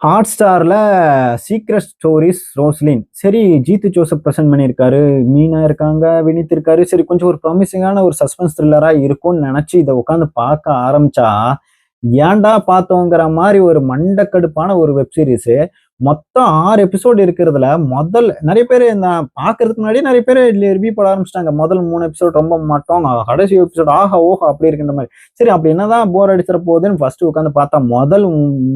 Hot ஸ்டார்ல secret stories Roslin. சரி, Jeethu Joseph present பண்ணியிருக்காரு, மீனா இருக்காங்க, வினித் இருக்காரு. சரி, கொஞ்சம் ஒரு ப்ராமிசிங்கான ஒரு சஸ்பென்ஸ் த்ரில்லரா இருக்கும்னு நினைச்சு இதை உட்காந்து பார்க்க ஆரம்பிச்சா, ஏன்டா பார்த்தோங்கிற மாதிரி ஒரு மண்டக்கடுப்பான ஒரு வெப் சீரிஸ். மொத்தம் 6 எபிசோடு இருக்கிறதுல முதல் நிறைய பேர் நான் பார்க்கறதுக்கு முன்னாடி நிறைய பேர் ரிவ்யூ போட ஆரம்பிச்சிட்டாங்க. முதல் 3 எபிசோட் ரொம்ப மாட்டோம், கடைசி எபிசோட் ஆஹா ஓஹோ அப்படி இருக்கின்ற மாதிரி. சரி, அப்படி என்னதான் போர் அடிச்சிட போகுதுன்னு ஃபர்ஸ்ட் உட்காந்து பார்த்தா முதல்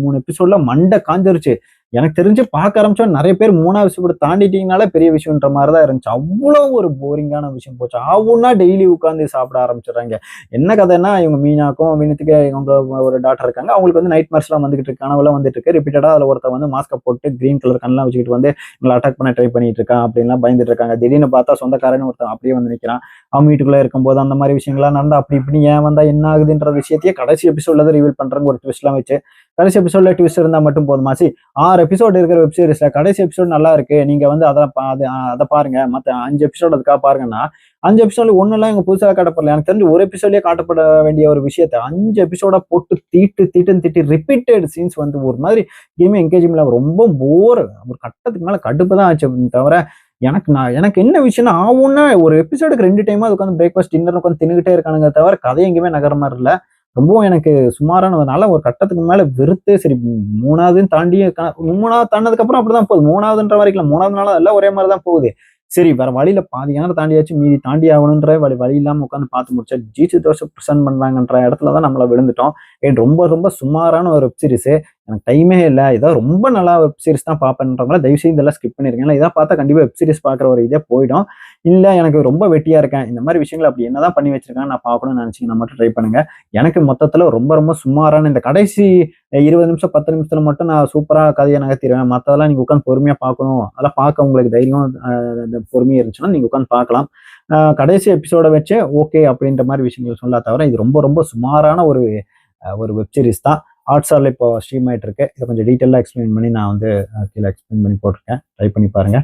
3 எபிசோட்ல மண்டை காஞ்சிருச்சு. எனக்கு தெரிஞ்சு பார்க்க ஆரம்பிச்சா நிறைய பேர் 3வது எபிசோடு தாண்டிட்டீங்கனாலே பெரிய விஷயம்ன்ற மாதிரி தான் இருந்துச்சு. அவ்வளோ ஒரு போரிங்கான விஷயம் போச்சு. ஆவுன்னா டெய்லி உட்காந்து சாப்பிட ஆரம்பிச்சிடுறாங்க. என்ன கதைன்னா, இவங்க மீனாக்கும் வினித்துக்கு இவங்க ஒரு டாக்டர் இருக்காங்க. அவங்களுக்கு வந்து நைட் மார்ஸ்லாம் வந்துகிட்டு இருக்கு, கனவுலாம் வந்துட்டு இருக்கு. ரிப்பீட்டடா அதுல ஒருத்தர் வந்து மாஸ்க போட்டு கிரீன் கலர் கண்ணெல்லாம் வச்சுக்கிட்டு வந்து இவங்களை அட்டாக் பண்ண ட்ரை பண்ணிட்டு இருக்கான் அப்படின்லாம் பயந்துட்டு இருக்காங்க. திடீர்னு பார்த்தா சொந்தக்காரன்னு ஒருத்தன் அப்படியே வந்து நிற்கிறான். அவன் வீட்டுக்குள்ள இருக்கும்போது அந்த மாதிரி விஷயங்கள்லாம் நடந்தா அப்படி இப்படி ஏன் வந்தா என்ன ஆகுதுன்ற விஷயத்தையே கடைசி எபிசோட்ல தான் ரிவீல் பண்றாங்க. ஒரு ட்விஸ்ட்லாம் வச்சு கடைசி எபிசோட்ல ட்விஸ்ட் இருந்தா மட்டும் போதுமா? 6 எபிசோடு இருக்கிற வெப் சீரிஸ்ல கடைசி எபிசோட் நல்லா இருக்கு, நீங்க வந்து அதை பாருங்க, மத்த 5 எபிசோடு அதுக்காக பாருங்கன்னா 5 எபிசோட்ல ஒண்ணுலாம் இவங்க புதுசாக காட்டப்படல. எனக்கு தெரிஞ்சு ஒரு எபிசோட்லயே காட்டப்பட வேண்டிய ஒரு விஷயத்த 5 எபிசோடா போட்டு திட்டு ரிப்பீட்டட் சீன்ஸ் வந்து ஒரு மாதிரி கேமே என்கேஜ்மெண்ட்ல ரொம்ப போர். ஒரு கட்டத்துக்கு மேல கடுப்பு தான் ஆச்சு. தவிர எனக்கு என்ன விஷயம்னா, ஆகும்னா ஒரு எபிசோடுக்கு 2 டைமா உட்காந்து பிரேக்ஃபாஸ்ட் டின்னர் உட்காந்து தின்னுகிட்டே இருக்கானுங்க தவிர கதை எங்கேயுமே நகர மாதிரி இல்ல. ரொம்பவும் எனக்கு சுமாரானதுனால ஒரு கட்டத்துக்கு மேல வெறுத்து, சரி 3வது தாண்டி 3வது தாண்டினதுக்கு அப்புறம் அப்படிதான் போகுது. 3வதுன்ற வரைக்கும் 3வது நாளும் எல்லாம் ஒரே மாதிரி தான் போகுது. சரி, வேற வழியில பாதி கிணறு தாண்டியாச்சு, மீதி தாண்டி ஆகணுன்ற வழி இல்லாம உட்காந்து பார்த்து முடிச்சா ஜீச்சு தோசை பிரசன்ட் பண்றாங்கன்ற இடத்துலதான் நம்மள விழுந்துட்டோம். ரொம்ப ரொம்ப சுமாரான ஒரு வெப் சீரிஸ். எனக்கு டைமே இல்லை, ஏதாவது ரொம்ப நல்லா வெப் சீரிஸ் தான் பார்ப்பேன்றவங்கள தயவு செய்து இதெல்லாம் ஸ்கிப் பண்ணிருக்கேன். ஏன்னா இதான் பார்த்தா கண்டிப்பா வெப் சீரிஸ் பார்க்குற ஒரு இதே போயிடும். இல்ல எனக்கு ரொம்ப வெட்டியா இருக்கேன், இந்த மாதிரி விஷயங்கள் அப்படி என்னதான் பண்ணி வச்சிருக்காங்க நான் பார்க்கணும்னு நினைச்சீங்கன்னா மட்டும் ட்ரை பண்ணுங்க. எனக்கு மொத்தத்துல ரொம்ப ரொம்ப சுமாரான இந்த கடைசி 20 நிமிஷம் 10 நிமிஷத்துல மட்டும் நான் சூப்பரா கதையை நகர்த்திடுவேன். மத்ததெல்லாம் நீங்க உட்காந்து பொறுமையா பார்க்கணும், அதெல்லாம் பார்க்க உங்களுக்கு தைரியம் பொறுமையா இருந்துச்சுன்னா நீங்க உட்காந்து பார்க்கலாம். கடைசி எபிசோட வச்சு ஓகே அப்படின்ற மாதிரி விஷயங்கள் சொல்ல தவிர இது ரொம்ப ரொம்ப சுமாரான ஒரு ஒரு வெப் சீரிஸ் தான். ஹாட்ஸ்டார்ல இப்போ ஸ்ட்ரீம் ஆயிட்டு இருக்கு. இதை கொஞ்சம் டீட்டெயிலாக எக்ஸ்பிளைன் பண்ணி நான் வந்து கீழே எக்ஸ்பிளைன் பண்ணி போட்டிருக்கேன். ட்ரை பண்ணி பாருங்க.